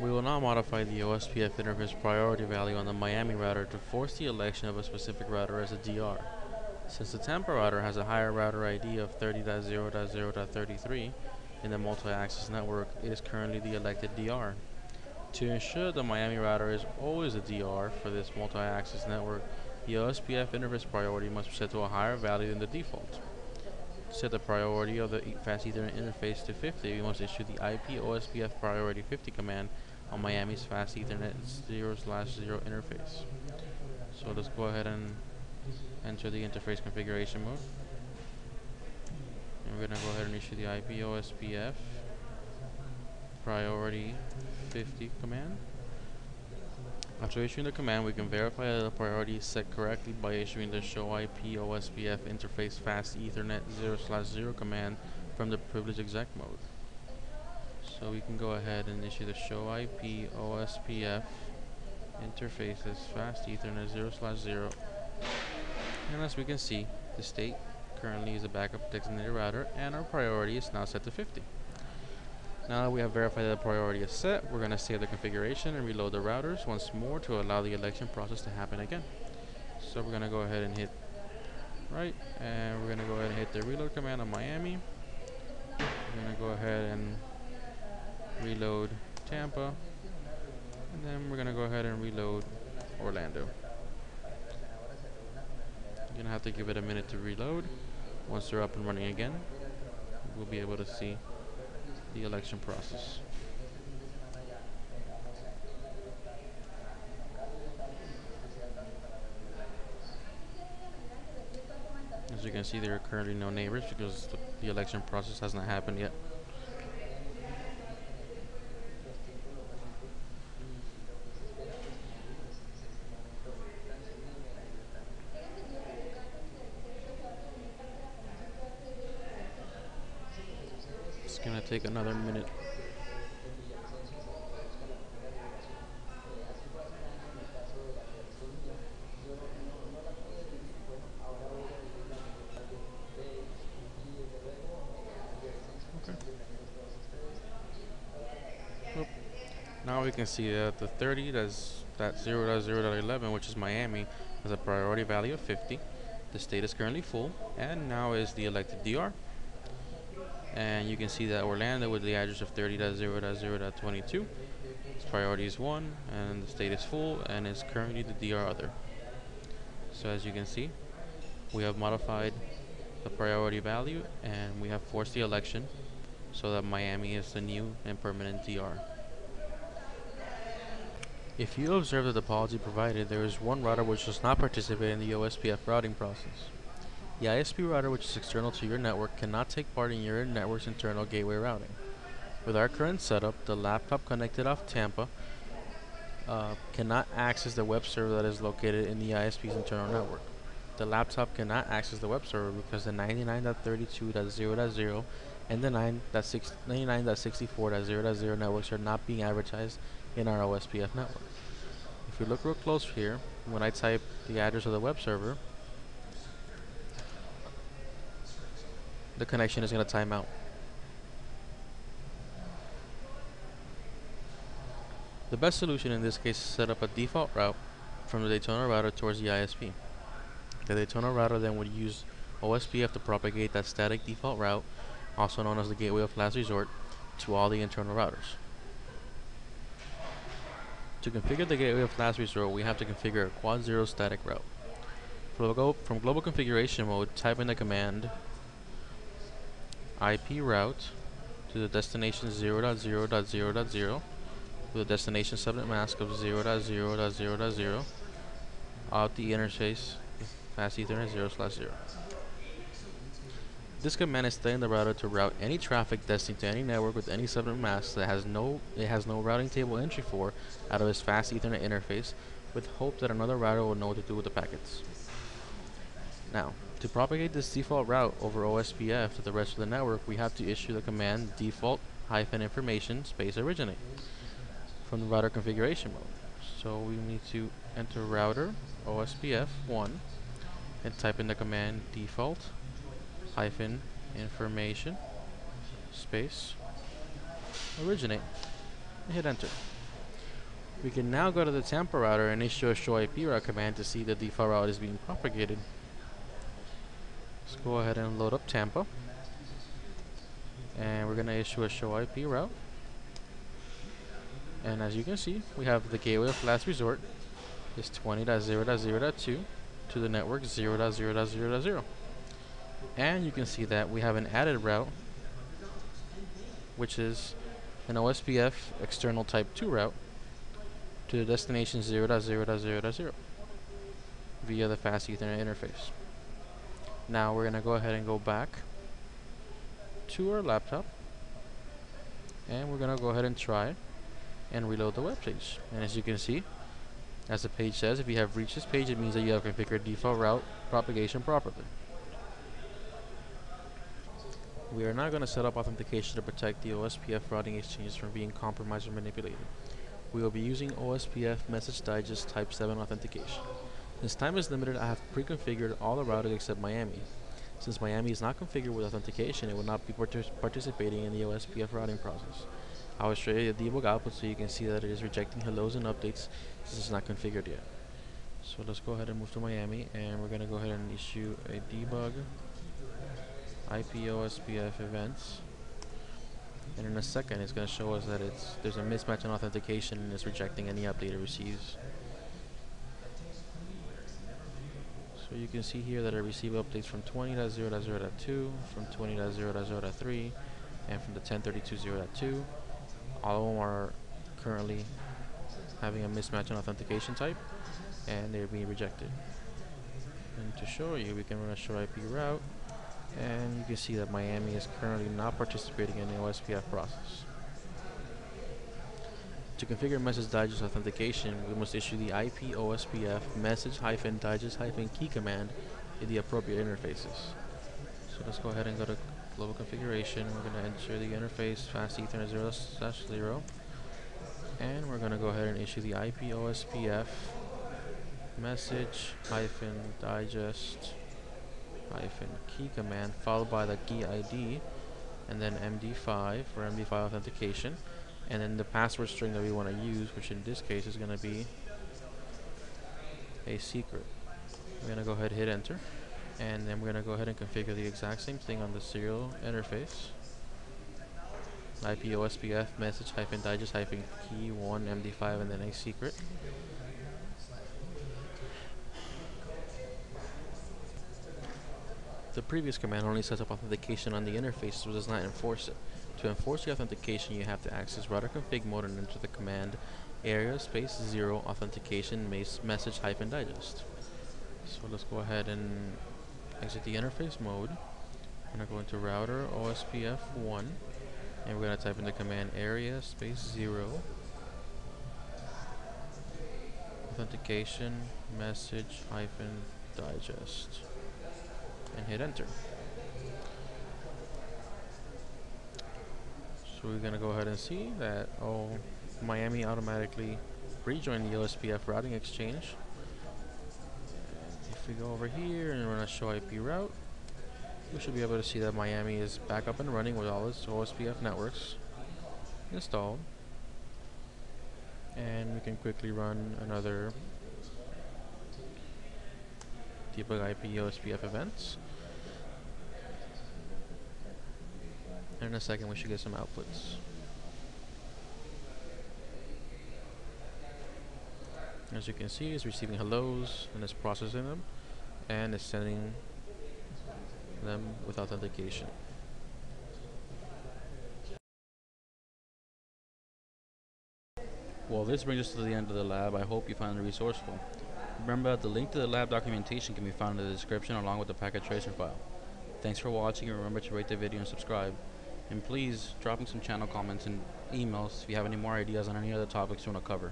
We will now modify the OSPF interface priority value on the Miami router to force the election of a specific router as a DR. Since the Tampa router has a higher router ID of 30.0.0.33 in the multi-access network, it is currently the elected DR. To ensure the Miami router is always a DR for this multi-access network, the OSPF interface priority must be set to a higher value than the default. To set the priority of the Fast Ethernet interface to 50, we must issue the IP OSPF priority 50 command on Miami's Fast Ethernet 0/0 interface. So let's go ahead and enter the interface configuration mode. And we're going to go ahead and issue the IP OSPF priority 50 command. After issuing the command, we can verify that the priority is set correctly by issuing the show IP OSPF interface fast Ethernet 0/0 command from the privilege exec mode. So we can go ahead and issue the show IP OSPF interfaces fast Ethernet 0/0, and as we can see, the state currently is a backup designated router, and our priority is now set to 50. Now that we have verified that the priority is set, we're going to save the configuration and reload the routers once more to allow the election process to happen again. So we're going to go ahead and hit right, and we're going to go ahead and hit the reload command on Miami. We're going to go ahead and reload Tampa, and then we're going to go ahead and reload Orlando. You're going to have to give it a minute to reload. Once they're up and running again, we'll be able to see the election process. As you can see, there are currently no neighbors because the election process has not happened yet. It's gonna take another minute. Okay. Oop. Now we can see that the 30.0.0.11, which is Miami, has a priority value of 50. The state is currently full, and now is the elected DR. And you can see that Orlando with the address of 30.0.0.22, its priority is 1, and the state is full, and is currently the DR other. So as you can see, we have modified the priority value, and we have forced the election so that Miami is the new and permanent DR. If you observe the topology provided, there is one router which does not participate in the OSPF routing process. The ISP router, which is external to your network, cannot take part in your network's internal gateway routing. With our current setup, the laptop connected off Tampa cannot access the web server that is located in the ISP's internal network. The laptop cannot access the web server because the 99.32.0.0 and the 99.64.0.0 networks are not being advertised in our OSPF network. If we look real close here, when I type the address of the web server, the connection is going to time out. The best solution in this case is to set up a default route from the Daytona router towards the ISP. The Daytona router then would use OSPF to propagate that static default route, also known as the gateway of last resort, to all the internal routers. To configure the gateway of last resort, we have to configure a quad 0 static route. From global configuration mode, type in the command IP route to the destination 0.0.0.0 with a destination subnet mask of 0.0.0.0 out the interface fast Ethernet 0/0. This command is telling the router to route any traffic destined to any network with any subnet mask that has no routing table entry for out of its fast Ethernet interface, with hope that another router will know what to do with the packets. Now, to propagate this default route over OSPF to the rest of the network, we have to issue the command default-information -originate from the router configuration mode. So we need to enter router OSPF1 and type in the command default-information -originate and hit enter. We can now go to the Tampa router and issue a show IP route command to see the default route is being propagated. Let's go ahead and load up Tampa, and we're going to issue a show IP route. And as you can see, we have the gateway of last resort is 20.0.0.2 to the network 0.0.0.0. And you can see that we have an added route, which is an OSPF external type 2 route to the destination 0.0.0.0 via the fast Ethernet interface. Now we're going to go ahead and go back to our laptop, and we're going to go ahead and try and reload the web page. And as you can see, as the page says, if you have reached this page, it means that you have configured default route propagation properly. We are now going to set up authentication to protect the OSPF routing exchanges from being compromised or manipulated. We will be using OSPF Message Digest Type 7 authentication. Since time is limited, I have pre-configured all the routers except Miami. Since Miami is not configured with authentication, it will not be participating in the OSPF routing process. I will show you the debug output so you can see that it is rejecting hellos and updates since it's not configured yet. So let's go ahead and move to Miami, and we're going to go ahead and issue a debug IP OSPF events. And in a second, it's going to show us that there's a mismatch in authentication and it's rejecting any update it receives. So you can see here that I receive updates from 20.0.0.2, from 20.0.0.3, and from the 10.32.0.2. All of them are currently having a mismatch in authentication type, and they're being rejected. And to show you, we can run a show IP route, and you can see that Miami is currently not participating in the OSPF process. To configure message digest authentication, we must issue the IP OSPF message-digest-key command in the appropriate interfaces. So let's go ahead and go to global configuration. We're going to enter the interface fast Ethernet 0/0, and we're going to go ahead and issue the IP OSPF message-digest-key command, followed by the key ID, and then MD5 for MD5 authentication, and then the password string that we want to use, which in this case is going to be a secret. We're going to go ahead and hit enter, and then we're going to go ahead and configure the exact same thing on the serial interface. IP OSPF message-digest-key 1 MD5 and then a secret. The previous command only sets up authentication on the interface, so it does not enforce it. To enforce the authentication, you have to access router config mode and enter the command area space 0 authentication message-digest. So let's go ahead and exit the interface mode. We're going to go into router OSPF 1, and we're going to type in the command area space 0 authentication message-digest and hit enter. So we're going to go ahead and see that Miami automatically rejoined the OSPF routing exchange. And if we go over here and run a show IP route, we should be able to see that Miami is back up and running with all its OSPF networks installed. And we can quickly run another debug IP OSPF events. And in a second we should get some outputs. As you can see, it's receiving hellos and it's processing them, and it's sending them with authentication. Well, this brings us to the end of the lab. I hope you found it resourceful. Remember that the link to the lab documentation can be found in the description along with the packet tracer file. Thanks for watching, and remember to rate the video and subscribe. And please drop me some channel comments and emails if you have any more ideas on any other topics you want to cover.